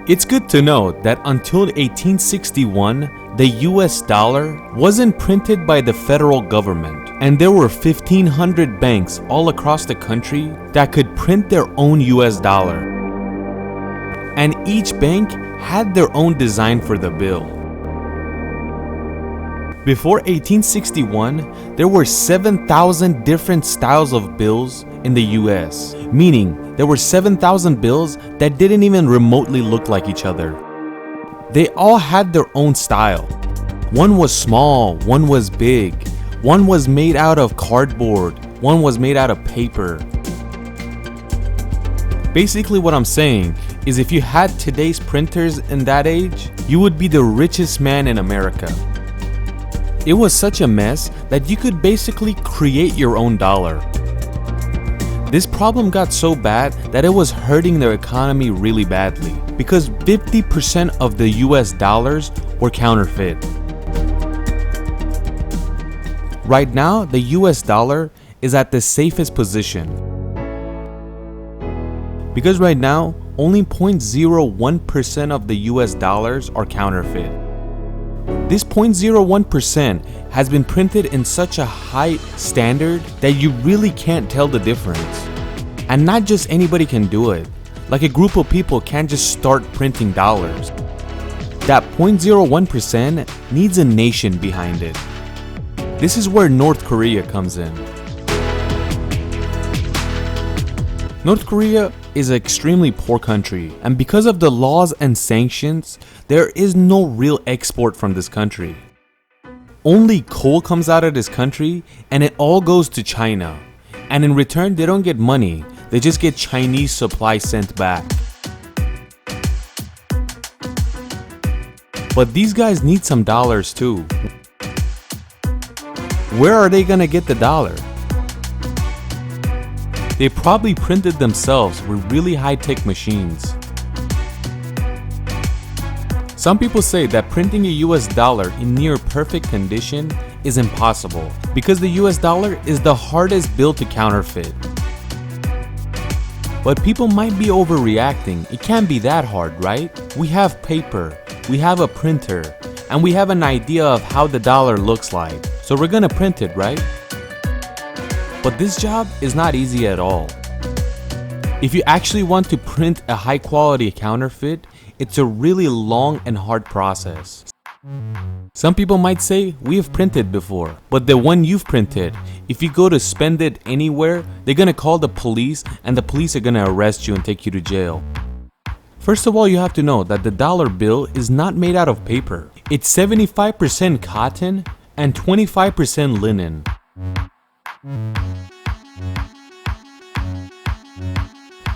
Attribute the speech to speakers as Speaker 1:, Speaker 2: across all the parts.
Speaker 1: It's good to know that until 1861, the US dollar wasn't printed by the federal government, and there were 1,500 banks all across the country that could print their own US dollar. And each bank had their own design for the bill. Before 1861, there were 7,000 different styles of bills in the US, meaning there were 7,000 bills that didn't even remotely look like each other. They all had their own style. One was small, one was big, one was made out of cardboard, one was made out of paper. Basically what I'm saying is if you had today's printers in that age, you would be the richest man in America. It was such a mess that you could basically create your own dollar. This problem got so bad that it was hurting the economy really badly because 50% of the US dollars were counterfeit. Right now, the US dollar is at the safest position because right now, only 0.01% of the US dollars are counterfeit. This 0.01% has been printed in such a high standard that you really can't tell the difference. And not just anybody can do it. Like a group of people can't just start printing dollars. That 0.01% needs a nation behind it. This is where North Korea comes in. North Korea is an extremely poor country, and because of the laws and sanctions, there is no real export from this country. Only coal comes out of this country, and it all goes to China. And in return, they don't get money, they just get Chinese supplies sent back. But these guys need some dollars too. Where are they gonna get the dollar? They probably printed themselves with really high-tech machines. Some people say that printing a US dollar in near perfect condition is impossible because the US dollar is the hardest bill to counterfeit. But people might be overreacting. It can't be that hard, right? We have paper, we have a printer, and we have an idea of how the dollar looks like. So we're gonna print it, right? But this job is not easy at all. If you actually want to print a high quality counterfeit, it's a really long and hard process. Some people might say, we have printed before, but the one you've printed, if you go to spend it anywhere, they're gonna call the police and the police are gonna arrest you and take you to jail. First of all, you have to know that the dollar bill is not made out of paper. It's 75% cotton and 25% linen.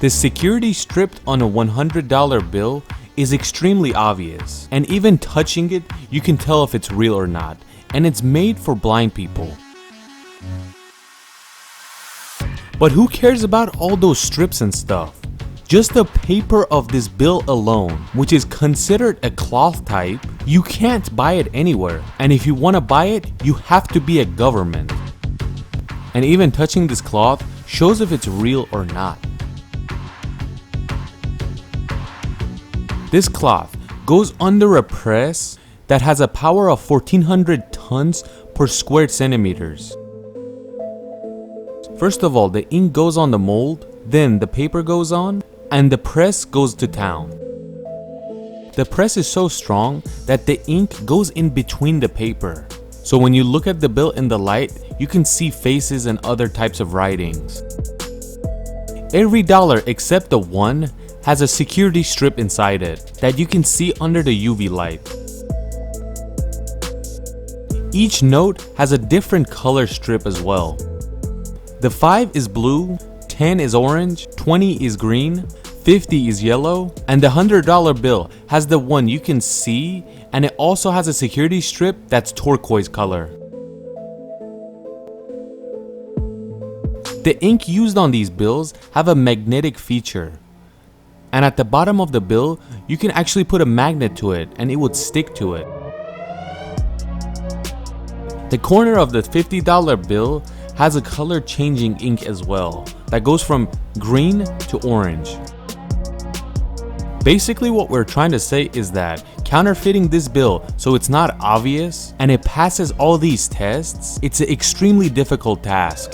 Speaker 1: The security stripped on a $100 bill is extremely obvious, and even touching it, you can tell if it's real or not, and it's made for blind people. But who cares about all those strips and stuff? Just the paper of this bill alone, which is considered a cloth type, you can't buy it anywhere, and if you want to buy it, you have to be a government. And even touching this cloth shows if it's real or not. This cloth goes under a press that has a power of 1,400 tons per square centimeters. First of all, the ink goes on the mold, then the paper goes on, and the press goes to town. The press is so strong that the ink goes in between the paper. So when you look at the bill in the light, you can see faces and other types of writings. Every dollar except the one has a security strip inside it that you can see under the UV light. Each note has a different color strip as well. The 5 is blue, 10 is orange, 20 is green, 50 is yellow, and the $100 bill has the one you can see, and it also has a security strip that's turquoise color. The ink used on these bills have a magnetic feature. And at the bottom of the bill, you can actually put a magnet to it and it would stick to it. The corner of the $50 bill has a color changing ink as well that goes from green to orange. Basically what we're trying to say is that counterfeiting this bill so it's not obvious and it passes all these tests, it's an extremely difficult task.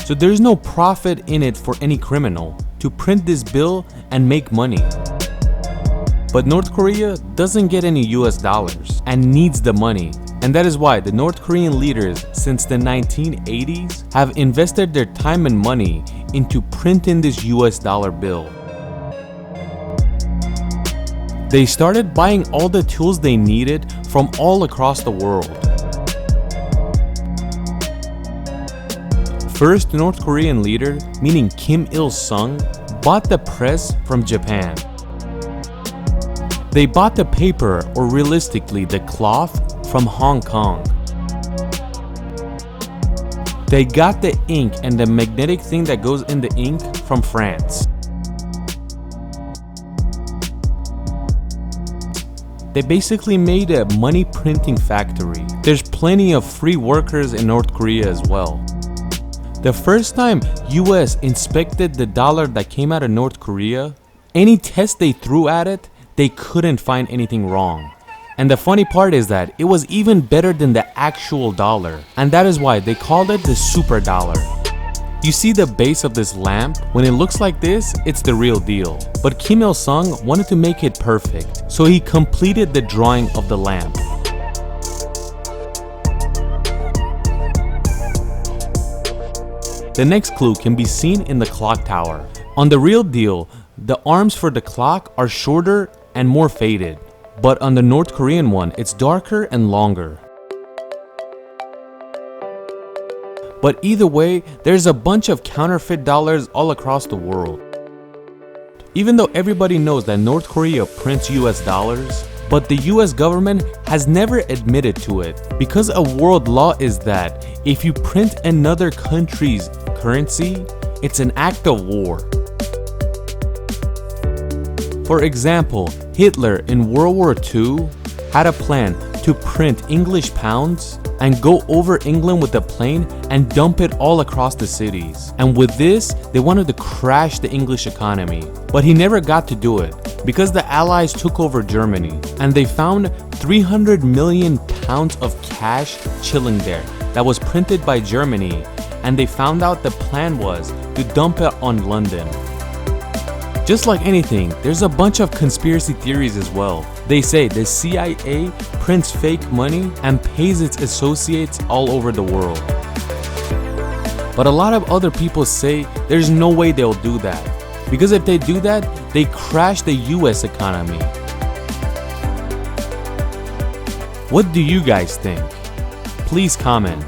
Speaker 1: So there's no profit in it for any criminal to print this bill and make money. But North Korea doesn't get any US dollars and needs the money. And that is why the North Korean leaders since the 1980s have invested their time and money into printing this US dollar bill. They started buying all the tools they needed from all across the world. First North Korean leader, meaning Kim Il-sung, bought the press from Japan. They bought the paper, or realistically the cloth, from Hong Kong. They got the ink and the magnetic thing that goes in the ink from France. They basically made a money printing factory. There's plenty of free workers in North Korea as well. The first time US inspected the dollar that came out of North Korea, any test they threw at it, they couldn't find anything wrong. And the funny part is that it was even better than the actual dollar. And that is why they called it the super dollar. You see the base of this lamp? When it looks like this, it's the real deal. But Kim Il-sung wanted to make it perfect, so he completed the drawing of the lamp. The next clue can be seen in the clock tower. On the real deal, the arms for the clock are shorter and more faded. But on the North Korean one, it's darker and longer. But either way, there's a bunch of counterfeit dollars all across the world. Even though everybody knows that North Korea prints US dollars, but the US government has never admitted to it because a world law is that if you print another country's currency, it's an act of war. For example, Hitler in World War II had a plan to print English pounds and go over England with a plane and dump it all across the cities. And with this, they wanted to crash the English economy. But he never got to do it because the Allies took over Germany and they found 300 million pounds of cash chilling there that was printed by Germany, and they found out the plan was to dump it on London. Just like anything, there's a bunch of conspiracy theories as well. They say the CIA prints fake money and pays its associates all over the world. But a lot of other people say there's no way they'll do that, because if they do that, they crash the US economy. What do you guys think? Please comment.